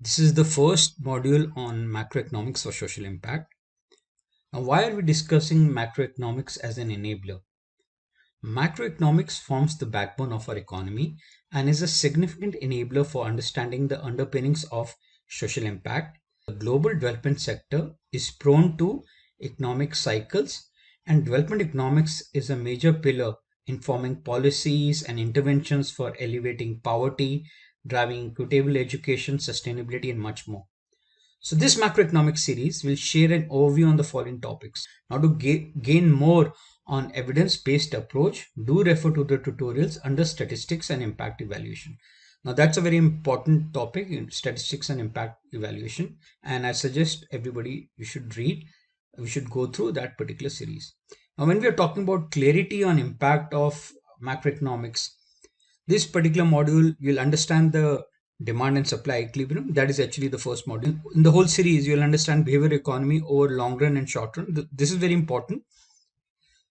This is the first module on macroeconomics for social impact. Now, why are we discussing macroeconomics as an enabler? Macroeconomics forms the backbone of our economy and is a significant enabler for understanding the underpinnings of social impact. The global development sector is prone to economic cycles, and development economics is a major pillar in forming policies and interventions for alleviating poverty, driving equitable education, sustainability, and much more. So this macroeconomic series will share an overview on the following topics. Now to gain more on evidence-based approach, do refer to the tutorials under statistics and impact evaluation. Now that's a very important topic in statistics and impact evaluation. And I suggest everybody you should read, we should go through that particular series. Now when we are talking about clarity on impact of macroeconomics, this particular module, you'll understand the demand and supply equilibrium. That is actually the first module. In the whole series, you'll understand behavior economy over long run and short run. This is very important.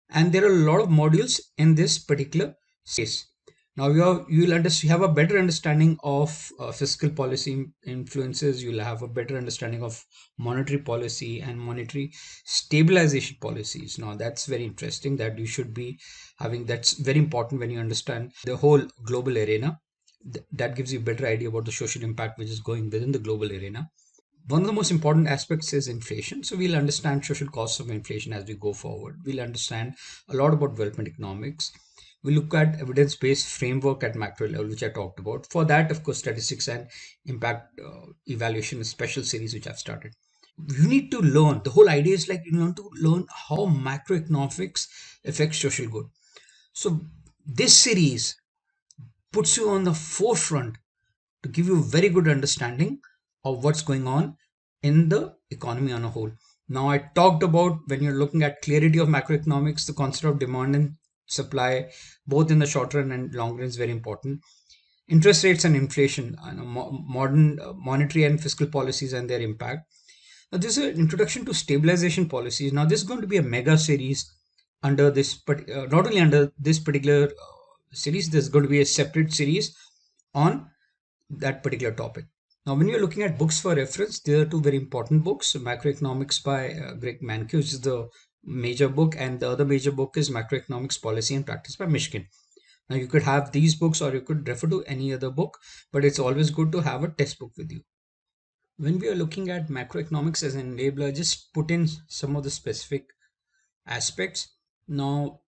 And there are a lot of modules in this particular space. Now you'll have a better understanding of fiscal policy influences. You'll have a better understanding of monetary policy and monetary stabilization policies. Now that's very interesting that you should be having. That's very important when you understand the whole global arena. That gives you a better idea about the social impact which is going within the global arena. One of the most important aspects is inflation. So we'll understand social costs of inflation as we go forward. We'll understand a lot about development economics. We look at evidence-based framework at macro level, which I talked about. For that, of course, statistics and impact evaluation, a special series which I've started. You need to learn. The whole idea is like you want to learn how macroeconomics affects social good. So this series puts you on the forefront to give you a very good understanding of what's going on in the economy on a whole. Now, I talked about when you're looking at clarity of macroeconomics, the concept of demand and supply, both in the short run and long run, is very important. Interest rates and inflation, modern monetary and fiscal policies and their impact. Now, this is an introduction to stabilization policies. Now, this is going to be a mega series under this, but not only under this particular series, there's going to be a separate series on that particular topic. Now, when you're looking at books for reference, there are two very important books. Macroeconomics by Greg Mankiw, which is the major book, and the other major book is Macroeconomics Policy and Practice by Mishkin. Now, you could have these books or you could refer to any other book, but it's always good to have a textbook with you. When we are looking at macroeconomics as an enabler, just put in some of the specific aspects. Now,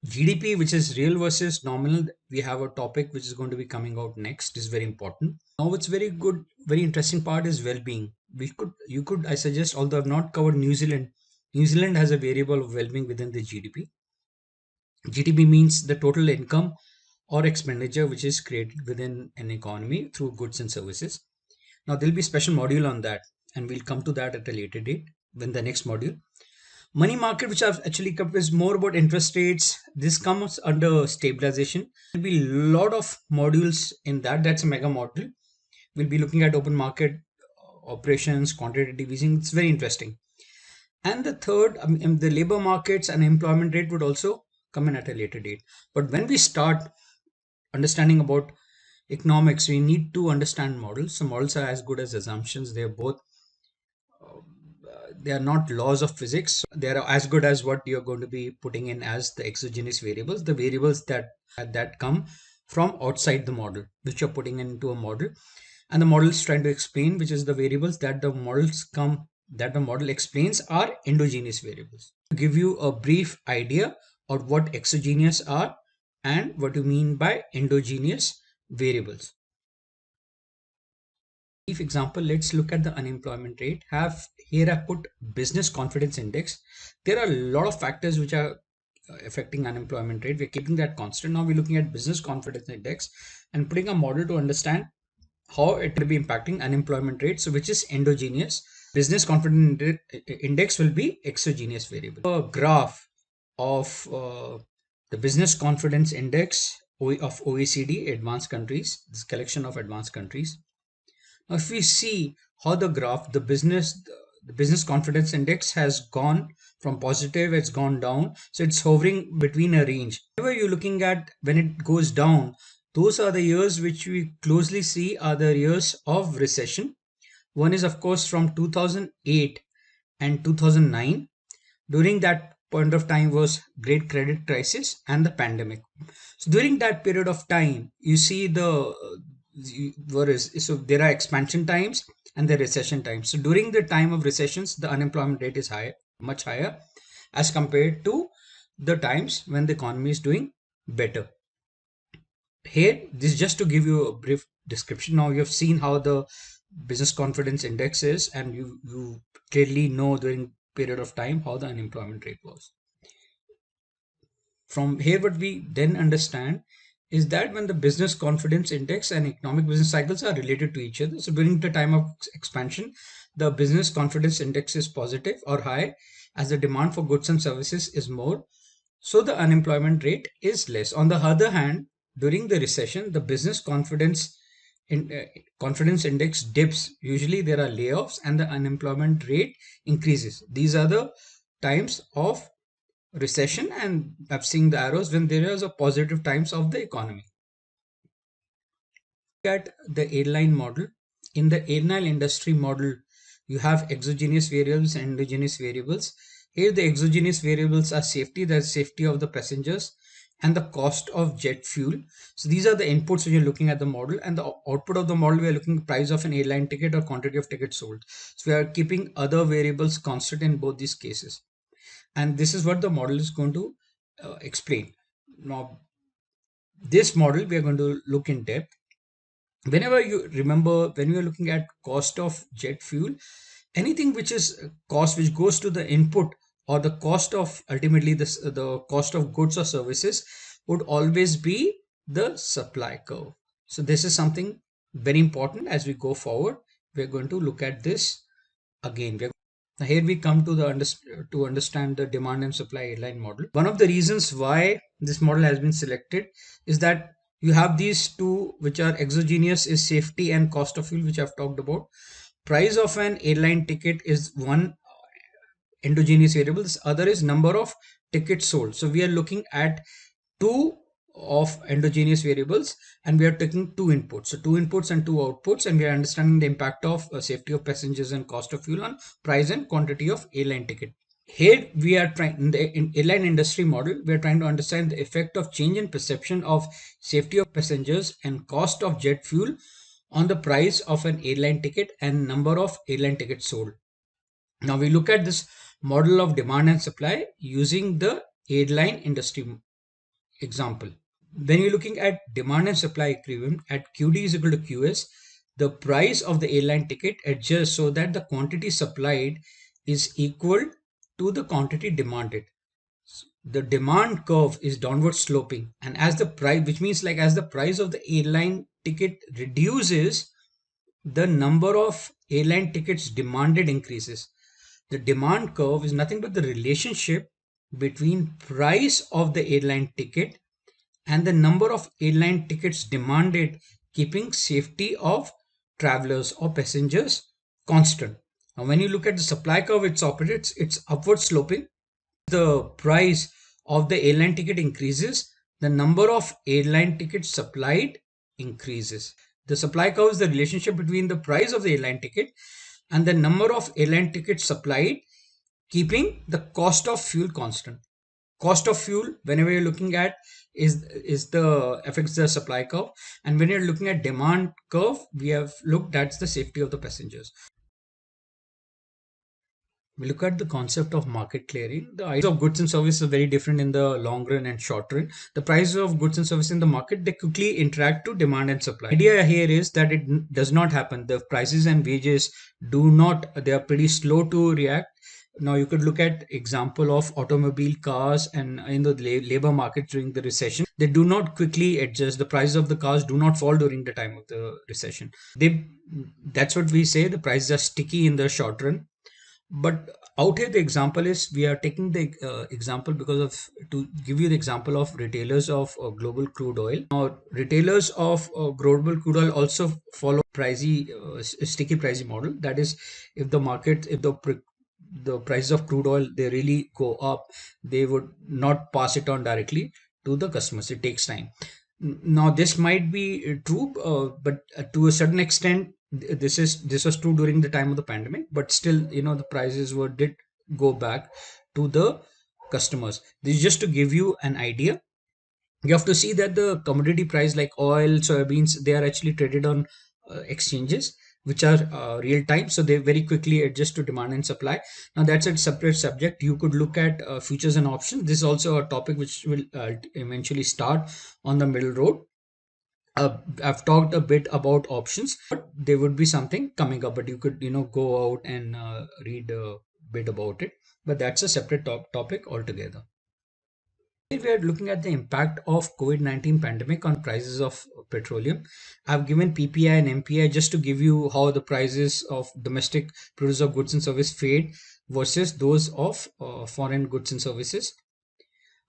GDP, which is real versus nominal, we have a topic which is going to be coming out next, is very important. Now, what's very good, very interesting part is well-being. I suggest, although I've not covered New Zealand, New Zealand has a variable of well-being within the GDP. GDP means the total income or expenditure which is created within an economy through goods and services. Now, there'll be a special module on that, and we'll come to that at a later date when the next module. Money market, which I've actually covered, is more about interest rates. This comes under stabilization. There'll be a lot of modules in that. That's a mega module. We'll be looking at open market operations, quantitative easing. It's very interesting. And the third, the labor markets and employment rate would also come in at a later date. But when we start understanding about economics, we need to understand models. So models are as good as assumptions. They are not laws of physics. They are as good as what you're going to be putting in as the exogenous variables, the variables that come from outside the model, which you're putting into a model. And the model is trying to explain, which is the variables that the model explains are endogenous variables. To give you a brief idea of what exogenous are and what you mean by endogenous variables. Brief example, let's look at the unemployment rate. Here I put business confidence index. There are a lot of factors which are affecting unemployment rate. We're keeping that constant. Now we're looking at business confidence index and putting a model to understand how it will be impacting unemployment rate, so which is endogenous. Business confidence index will be exogenous variable. A graph of the business confidence index of OECD advanced countries, this collection of advanced countries. Now, if we see how the graph, the business confidence index has gone from positive, it's gone down. So it's hovering between a range. Whenever you're looking at when it goes down, those are the years which we closely see are the years of recession. One is, of course, from 2008 and 2009. During that point of time was great credit crisis and the pandemic. So during that period of time, you see so there are expansion times and the recession times. So during the time of recessions, the unemployment rate is higher, much higher as compared to the times when the economy is doing better. Here, this is just to give you a brief description. Now you have seen how the business confidence index is, and you clearly know during period of time how the unemployment rate was. From here, what we then understand is that when the business confidence index and economic business cycles are related to each other, so during the time of expansion, the business confidence index is positive or high as the demand for goods and services is more, so the unemployment rate is less. On the other hand, during the recession, the business confidence index dips. Usually there are layoffs and the unemployment rate increases. These are the times of recession, and I've seen the arrows when there is a positive times of the economy. At the airline model, in the airline industry model, you have exogenous variables and endogenous variables. Here the exogenous variables are safety, the safety of the passengers, and the cost of jet fuel. So these are the inputs when you're looking at the model, and the output of the model, we are looking at price of an airline ticket or quantity of tickets sold. So we are keeping other variables constant in both these cases. And this is what the model is going to explain. Now, this model we are going to look in depth. Whenever you remember, when we are looking at cost of jet fuel, anything which is cost which goes to the input or the cost of ultimately this the cost of goods or services would always be the supply curve. So this is something very important. As we go forward, we're going to look at this again. Now here we come to to understand the demand and supply airline model. One of the reasons why this model has been selected is that you have these two which are exogenous, is safety and cost of fuel, which I've talked about. Price of an airline ticket is one endogenous variable. This other is number of tickets sold. So we are looking at two of endogenous variables, and we are taking two inputs. So two inputs and two outputs, and we are understanding the impact of safety of passengers and cost of fuel on price and quantity of airline ticket. Here we are trying in the airline industry model, we are trying to understand the effect of change in perception of safety of passengers and cost of jet fuel on the price of an airline ticket and number of airline tickets sold. Now we look at this model of demand and supply using the airline industry example. When you're looking at demand and supply equilibrium at QD is equal to QS, the price of the airline ticket adjusts so that the quantity supplied is equal to the quantity demanded. The demand curve is downward sloping, and as the price, which means like as the price of the airline ticket reduces, the number of airline tickets demanded increases. The demand curve is nothing but the relationship between price of the airline ticket and the number of airline tickets demanded, keeping safety of travelers or passengers constant. Now, when you look at the supply curve, it's upward sloping. The price of the airline ticket increases, the number of airline tickets supplied increases. The supply curve is the relationship between the price of the airline ticket and the number of airline tickets supplied, keeping the cost of fuel constant. Cost of fuel, whenever you're looking at, is the affects the supply curve, and when you're looking at demand curve, we have looked at the safety of the passengers. We look at the concept of market clearing. The price of goods and services are very different in the long run and short run. The prices of goods and services in the market, they quickly interact to demand and supply. The idea here is that it does not happen. The prices and wages do not, they are pretty slow to react. Now you could look at example of automobile cars and in the labor market during the recession. They do not quickly adjust. The price of the cars do not fall during the time of the recession. That's what we say. The prices are sticky in the short run. But out here, the example is we are taking the example because of to give you the example of retailers of global crude oil. Now, retailers of global crude oil also follow sticky pricey model. That is, if the market, if the prices of crude oil they really go up, they would not pass it on directly to the customers. It takes time. Now, this might be true, but to a certain extent, This was true during the time of the pandemic, but still, the prices were did go back to the customers. This is just to give you an idea. You have to see that the commodity price like oil, soybeans, they are actually traded on exchanges which are real time, so they very quickly adjust to demand and supply. Now that's a separate subject. You could look at futures and options. This is also a topic which will eventually start on the middle road. I've talked a bit about options, but there would be something coming up, but you could go out and read a bit about it, but that's a separate topic altogether. Here we are looking at the impact of COVID-19 pandemic on prices of petroleum. I've given PPI and MPI just to give you how the prices of domestic producer of goods and service fared versus those of foreign goods and services.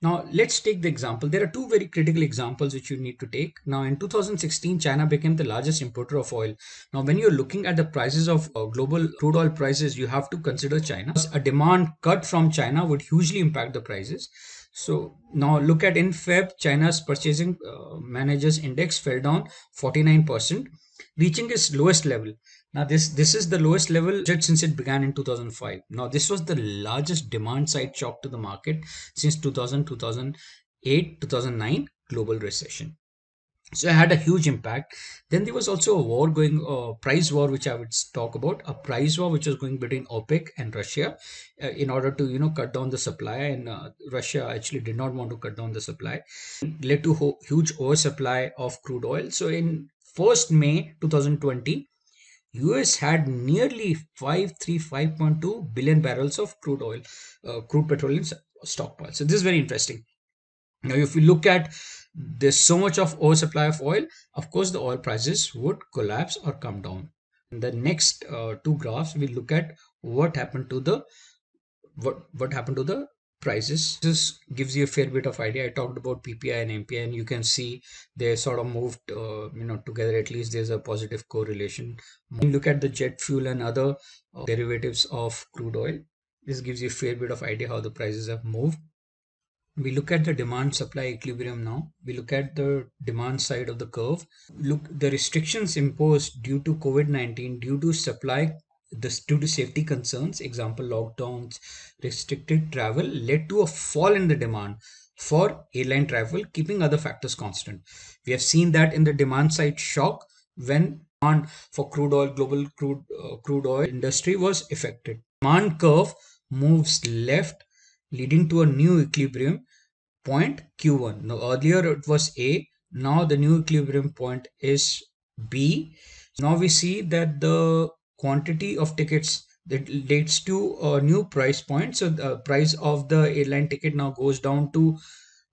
Now, let's take the example. There are two very critical examples which you need to take. Now, in 2016, China became the largest importer of oil. Now, when you're looking at the prices of global crude oil prices, you have to consider China. A demand cut from China would hugely impact the prices. So now look at in Feb, China's purchasing managers index fell down 49%, reaching its lowest level. Now this is the lowest level since it began in 2005. Now this was the largest demand side shock to the market since 2000, 2008, 2009 global recession. So it had a huge impact. Then there was also a war going, price war, which I would talk about, a price war which was going between OPEC and Russia in order to cut down the supply, and Russia actually did not want to cut down the supply. It led to huge oversupply of crude oil. So in 1st May 2020, US had nearly 535.2 billion barrels of crude oil, crude petroleum stockpile. So this is very interesting. Now, if you look at, there's so much of oversupply of oil, of course, the oil prices would collapse or come down. In the next two graphs, we look at what happened to the what happened to the prices. This gives you a fair bit of idea. I talked about PPI and MPI, and you can see they sort of moved, together. At least there's a positive correlation. When you look at the jet fuel and other derivatives of crude oil, this gives you a fair bit of idea how the prices have moved. We look at the demand supply equilibrium now. We look at the demand side of the curve. Look, the restrictions imposed due to COVID-19, due to supply, due to safety concerns, example lockdowns, restricted travel, led to a fall in the demand for airline travel, keeping other factors constant. We have seen that in the demand side shock when demand for crude oil, global crude oil industry was affected. Demand curve moves left, leading to a new equilibrium point Q1. Now earlier it was A, now the new equilibrium point is B. Now we see that the quantity of tickets that leads to a new price point. So the price of the airline ticket now goes down to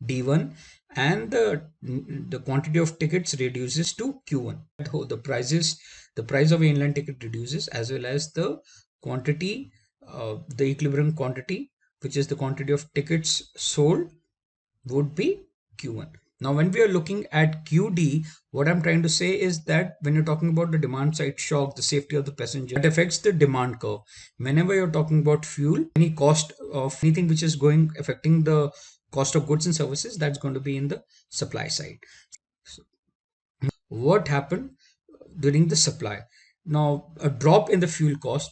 D1, and the quantity of tickets reduces to Q1. The price of airline ticket reduces, as well as the quantity, the equilibrium quantity, which is the quantity of tickets sold, would be Q1. Now, when we are looking at QD, what I'm trying to say is that when you're talking about the demand side shock, the safety of the passenger, it affects the demand curve. Whenever you're talking about fuel, any cost of anything which is going affecting the cost of goods and services, that's going to be in the supply side. So, what happened during the supply? Now, a drop in the fuel cost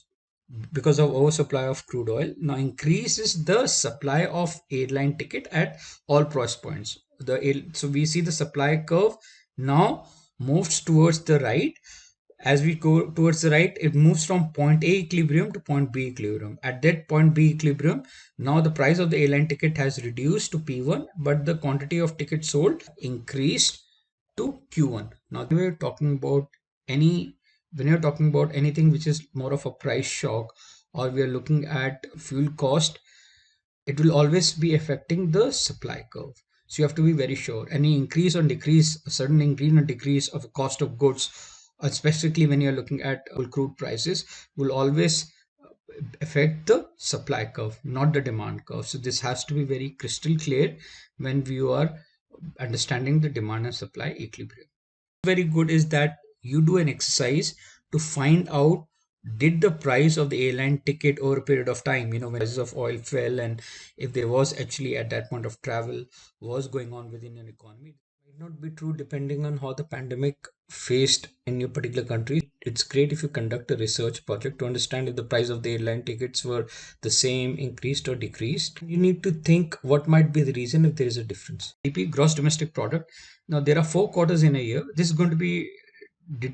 because of oversupply of crude oil now increases the supply of airline ticket at all price points. So we see the supply curve now moves towards the right. As we go towards the right, it moves from point A equilibrium to point B equilibrium. At that point B equilibrium, now the price of the airline ticket has reduced to P1, but the quantity of tickets sold increased to Q1. Now we're talking about any when you're talking about anything which is more of a price shock, or we are looking at fuel cost, it will always be affecting the supply curve. So you have to be very sure any increase or decrease, a sudden increase or decrease of the cost of goods, especially when you're looking at crude prices, will always affect the supply curve, not the demand curve. So this has to be very crystal clear when we are understanding the demand and supply equilibrium. Very good is that you do an exercise to find out, did the price of the airline ticket over a period of time, when prices of oil fell, and if there was actually at that point of travel was going on within an economy. Not be true depending on how the pandemic faced in your particular country. It's great if you conduct a research project to understand if the price of the airline tickets were the same, increased or decreased. You need to think what might be the reason if there is a difference. GDP, gross domestic product. Now there are 4 quarters in a year. This is going to be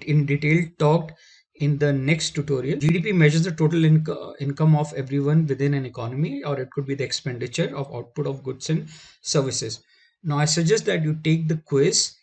in detail talked in the next tutorial. GDP measures the total income of everyone within an economy, or it could be the expenditure of output of goods and services. Now I suggest that you take the quiz